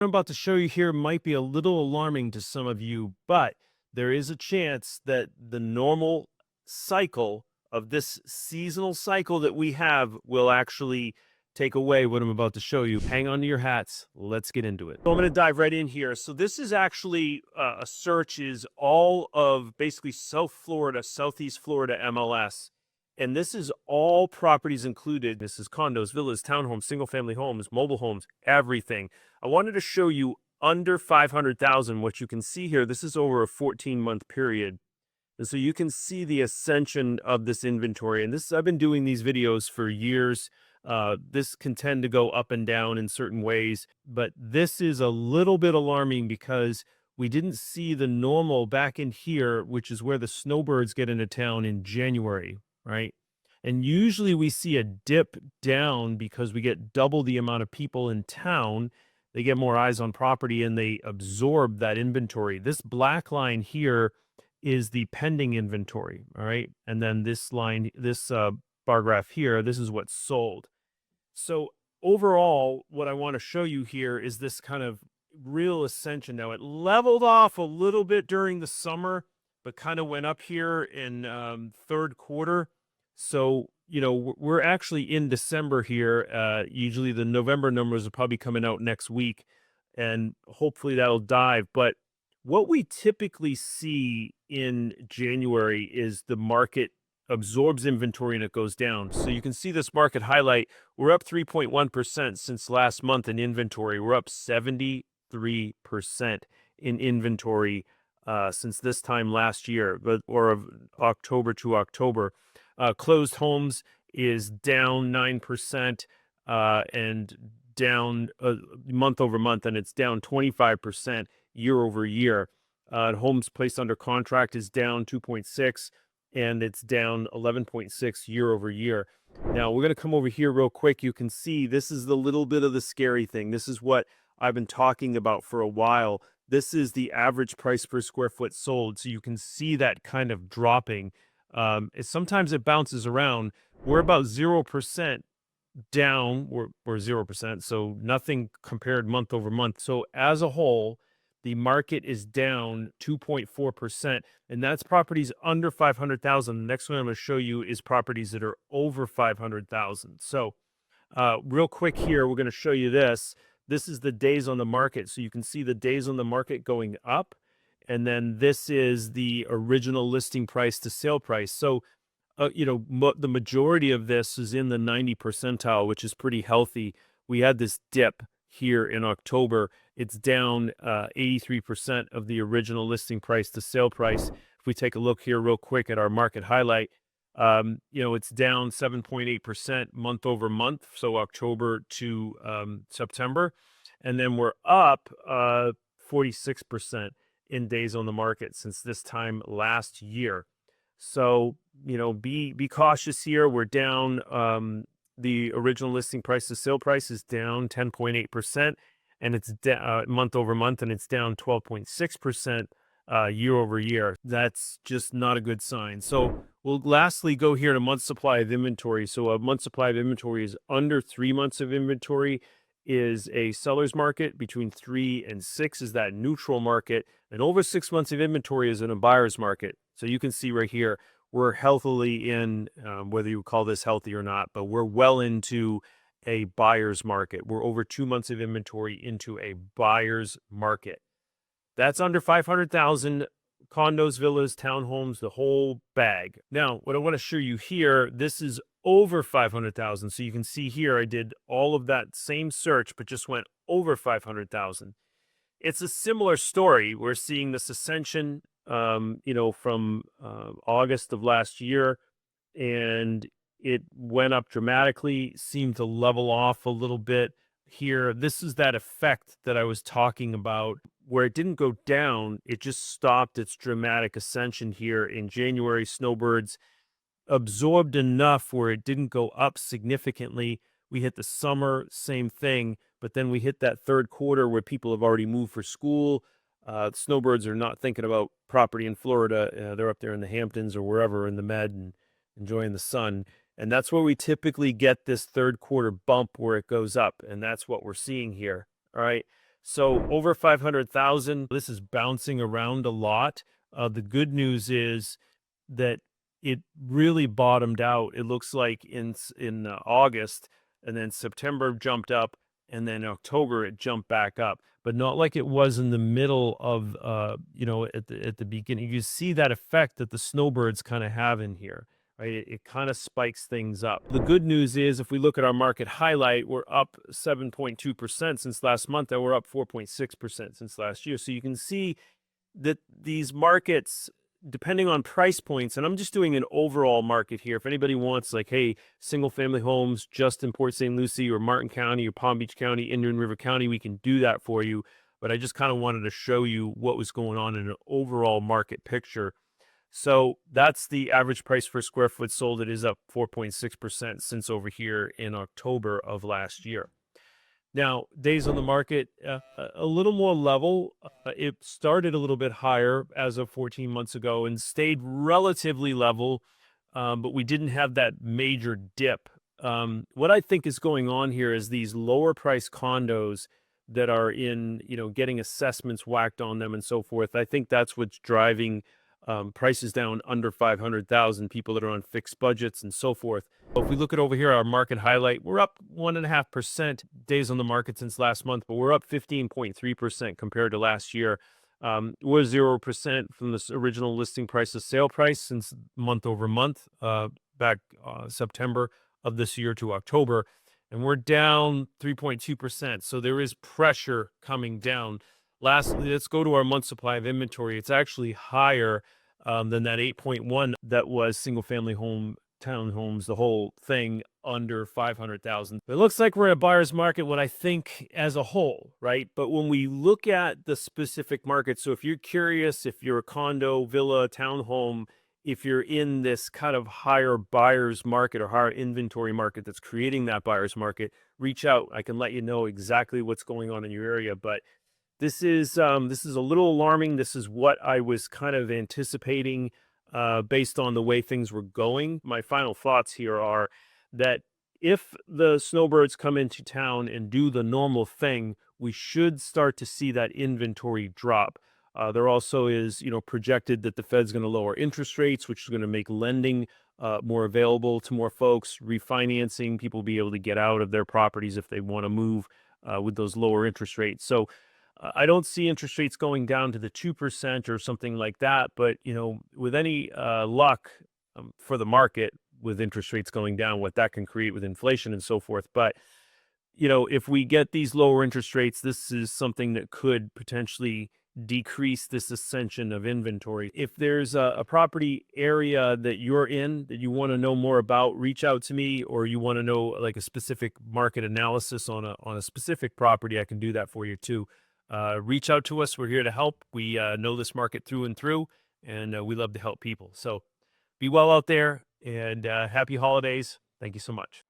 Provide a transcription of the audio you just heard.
I'm about to show you here might be a little alarming to some of you, but there is a chance that the normal cycle of this seasonal cycle that we have will actually take away what I'm about to show you. Hang on to your hats. Let's get into it. So I'm going to dive right in here. So this is actually a search is all of basically South Florida, Southeast Florida MLS. And this is all properties included. This is condos, villas, townhomes, single family homes, mobile homes, everything. I wanted to show you under 500,000. What you can see here, this is over a 14-month period. And so you can see the ascension of this inventory. And this, I've been doing these videos for years. This can tend to go up and down in certain ways, but this is a little bit alarming because we didn't see the normal back in here, which is where the snowbirds get into town in January, right? And usually we see a dip down because we get double the amount of people in town. They get more eyes on property and they absorb that inventory. This black line here is the pending inventory, all right? And then this line, this bar graph here, this is what's sold. So overall, what I want to show you here is this kind of real ascension. Now it leveled off a little bit during the summer, but kind of went up here in third quarter. So, you know, we're actually in December here. Usually the November numbers are probably coming out next week, and hopefully that'll dive. But what we typically see in January is the market absorbs inventory and it goes down. So you can see this market highlight. We're up 3.1% since last month in inventory. We're up 73% in inventory since this time last year, or of October to October. Closed homes is down 9% and down month over month, and it's down 25% year over year. Homes placed under contract is down 2.6, and it's down 11.6 year over year. Now we're going to come over here real quick. You can see this is the little bit of the scary thing. This is what I've been talking about for a while. This is the average price per square foot sold. So you can see that kind of dropping. Sometimes it bounces around. We're about 0% down, or 0%. So nothing compared month over month. So as a whole, the market is down 2.4%, and that's properties under 500,000. The next one I'm going to show you is properties that are over 500,000. So real quick here, we're going to show you this. This is the days on the market. So you can see the days on the market going up. And then this is the original listing price to sale price. So, you know, the majority of this is in the 90 percentile, which is pretty healthy. We had this dip here in October. It's down 83% of the original listing price to sale price. If we take a look here real quick at our market highlight, you know, it's down 7.8% month over month. So October to September. And then we're up 46% in days on the market since this time last year. So, you know, be cautious here. We're down, the original listing price to sale price is down 10.8%, and it's month over month, and it's down 12.6% year over year. That's just not a good sign. So we'll lastly go here to month supply of inventory. So a month supply of inventory is under 3 months of inventory is a seller's market. Between 3 and 6 is that neutral market, and over 6 months of inventory is in a buyer's market. So you can see right here, we're healthily in, whether you call this healthy or not, but we're well into a buyer's market. We're over 2 months of inventory into a buyer's market. That's under 500,000, condos, villas, townhomes, the whole bag. Now, what I want to show you here, this is over 500,000. So you can see here, I did all of that same search, but just went over 500,000. It's a similar story. We're seeing this ascension, you know, from August of last year, and it went up dramatically, seemed to level off a little bit here. This is that effect that I was talking about, where it didn't go down, it just stopped its dramatic ascension here in January. Snowbirds absorbed enough where it didn't go up significantly. We hit the summer, same thing, but then we hit that third quarter where people have already moved for school. Snowbirds are not thinking about property in Florida. They're up there in the Hamptons or wherever in the Med and enjoying the sun. And that's where we typically get this third quarter bump where it goes up. And that's what we're seeing here. All right. So over 500,000, this is bouncing around a lot. The good news is that it really bottomed out. It looks like in August, and then September jumped up, and then October it jumped back up, but not like it was in the middle of at the beginning. You see that effect that the snowbirds kind of have in here, right? It kind of spikes things up. The good news is if we look at our market highlight, we're up 7.2% since last month, and we're up 4.6% since last year. So you can see that these markets, depending on price points, and I'm just doing an overall market here. If anybody wants, like, hey, single family homes just in Port St. Lucie or Martin County or Palm Beach County, Indian River County, we can do that for you. But I just kind of wanted to show you what was going on in an overall market picture. So that's the average price per square foot sold. It is up 4.6% since over here in October of last year. Now, days on the market, a little more level. It started a little bit higher as of 14 months ago and stayed relatively level, but we didn't have that major dip. What I think is going on here is these lower price condos that are in, getting assessments whacked on them and so forth. I think that's what's driving prices down under 500,000, people that are on fixed budgets and so forth. If we look at over here, our market highlight, we're up 1.5% days on the market since last month, but we're up 15.3% compared to last year. We're 0% from this original listing price to sale price since month over month, back September of this year to October, and we're down 3.2%. So there is pressure coming down. Lastly, let's go to our month supply of inventory. It's actually higher than that 8.1 that was single family home townhomes, the whole thing under 500,000. It looks like we're in a buyer's market, what I think as a whole, right? But when we look at the specific market, so if you're curious, if you're a condo, villa, townhome, if you're in this kind of higher buyer's market or higher inventory market that's creating that buyer's market, reach out. I can let you know exactly what's going on in your area. But this is a little alarming. This is what I was kind of anticipating based on the way things were going. My final thoughts here are that if the snowbirds come into town and do the normal thing, we should start to see that inventory drop. There also is, projected that the Fed's going to lower interest rates, which is going to make lending more available to more folks, refinancing, people be able to get out of their properties if they want to move with those lower interest rates. So I don't see interest rates going down to the 2% or something like that. But, with any luck for the market, with interest rates going down, what that can create with inflation and so forth. But, if we get these lower interest rates, this is something that could potentially decrease this ascension of inventory. If there's a property area that you're in that you want to know more about, reach out to me, or you want to know like a specific market analysis on a specific property, I can do that for you too. Reach out to us. We're here to help. We know this market through and through, and we love to help people. So be well out there, and happy holidays. Thank you so much.